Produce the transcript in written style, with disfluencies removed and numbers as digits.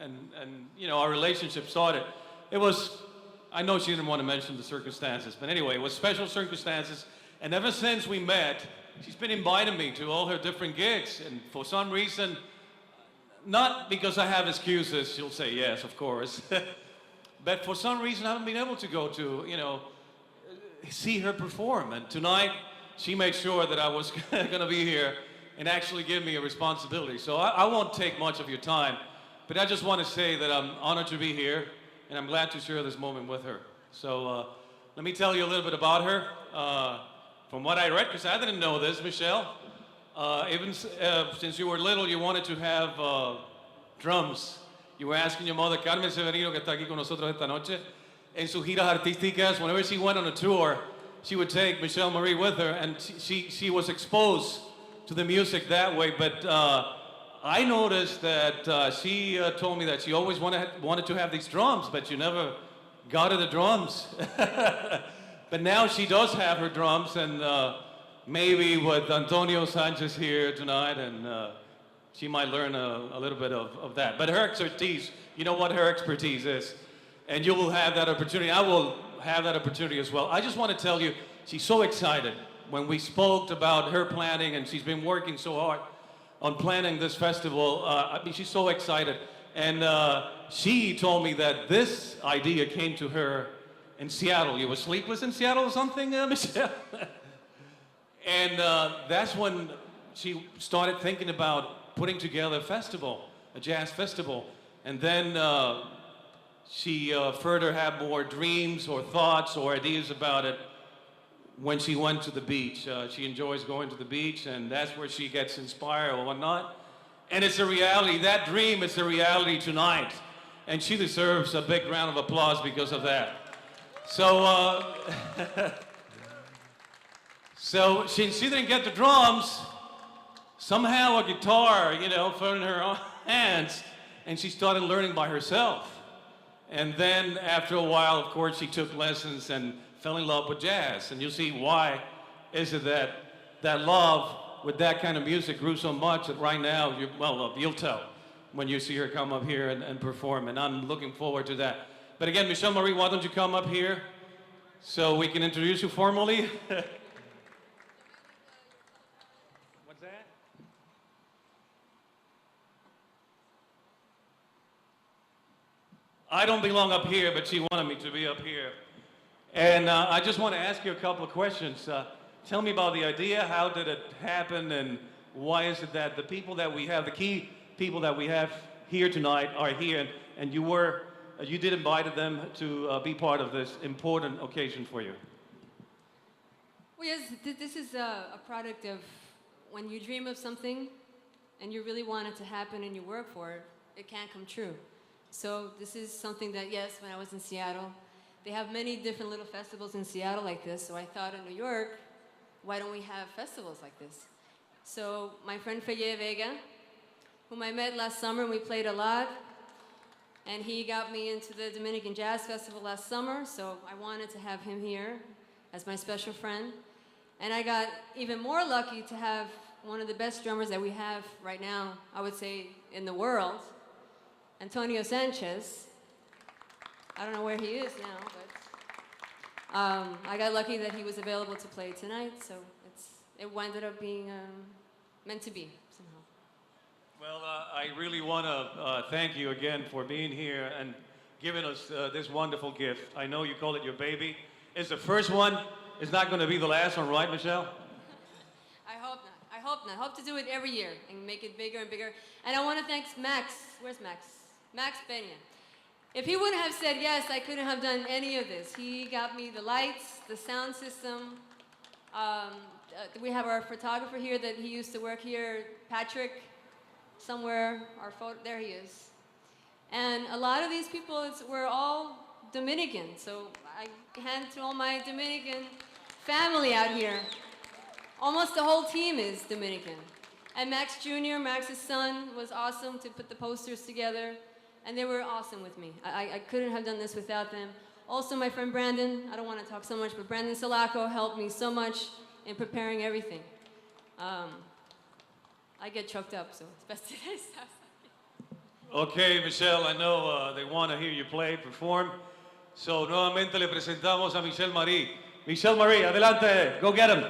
and you know, our relationship started. It was, I know she didn't want to mention the circumstances, but anyway, it was special circumstances. And ever since we met, she's been inviting me to all her different gigs. And for some reason, not because I have excuses, she'll say yes, of course. But for some reason, I haven't been able to go to, you know, see her perform. And tonight, she made sure that I was going to be here and actually give me a responsibility. So I won't take much of your time, but I just want to say that I'm honored to be here, and I'm glad to share this moment with her. So let me tell you a little bit about her. From what I read, because I didn't know this, Michelle, even since you were little, you wanted to have drums. You were asking your mother, Carmen Severino, que está aquí con nosotros esta noche, en sus giras artísticas, whenever she went on a tour, she would take Michelle Marie with her, and she was exposed to the music that way. But I noticed that she told me that she always wanted to have these drums, but you never got her the drums. But now she does have her drums, and maybe with Antonio Sanchez here tonight, and she might learn a little bit of that. But her expertise, you know what her expertise is, and you will have that opportunity. I will have that opportunity as well. I just want to tell you, she's so excited. When we spoke about her planning, and she's been working so hard on planning this festival, I mean, she's so excited. And she told me that this idea came to her in Seattle. You were sleepless in Seattle or something, Michelle? And that's when she started thinking about putting together a festival, a jazz festival. And then she further had more dreams or thoughts or ideas about it when she went to the beach. She enjoys going to the beach, and that's where she gets inspired or whatnot. And it's a reality. That dream is a reality tonight. And she deserves a big round of applause because of that. So, so she didn't get the drums. Somehow a guitar, you know, fell in her hands, and she started learning by herself. And then after a while, of course, she took lessons and fell in love with jazz. And you'll see why is it that that love with that kind of music grew so much that right now, you'll tell when you see her come up here and perform. And I'm looking forward to that. But again, Michelle Marie, why don't you come up here so we can introduce you formally? What's that? I don't belong up here, but she wanted me to be up here. And I just want to ask you a couple of questions. Tell me about the idea, how did it happen, and why is it that the people that we have, the key people that we have here tonight are here, and you did invite them to be part of this important occasion for you? Well, yes, this is a product of when you dream of something and you really want it to happen and you work for it, it can't come true. So this is something that, yes, when I was in Seattle, they have many different little festivals in Seattle like this, so I thought in New York, why don't we have festivals like this? So my friend Feye Vega, whom I met last summer, and we played a lot, and he got me into the Dominican Jazz Festival last summer, so I wanted to have him here as my special friend. And I got even more lucky to have one of the best drummers that we have right now, I would say, in the world, Antonio Sanchez. I don't know where he is now, but I got lucky that he was available to play tonight, so it ended up being meant to be somehow. Well, I really want to thank you again for being here and giving us this wonderful gift. I know you call it your baby. It's the first one. It's not going to be the last one, right, Michelle? I hope not. I hope not. I hope to do it every year and make it bigger and bigger. And I want to thank Max. Where's Max? Max Peña. If he wouldn't have said yes, I couldn't have done any of this. He got me the lights, the sound system. We have our photographer here that he used to work here, Patrick, somewhere. There he is. And a lot of these people were all Dominican, so I hand to all my Dominican family out here. Almost the whole team is Dominican. And Max Jr., Max's son, was awesome to put the posters together. And they were awesome with me. I couldn't have done this without them. Also, my friend Brandon, I don't want to talk so much, but Brandon Sulaco helped me so much in preparing everything. I get choked up, so it's best to stop. Okay, Michelle, I know they want to hear you play, perform. So, nuevamente le presentamos a Michelle Marie. Michelle Marie, adelante, go get him.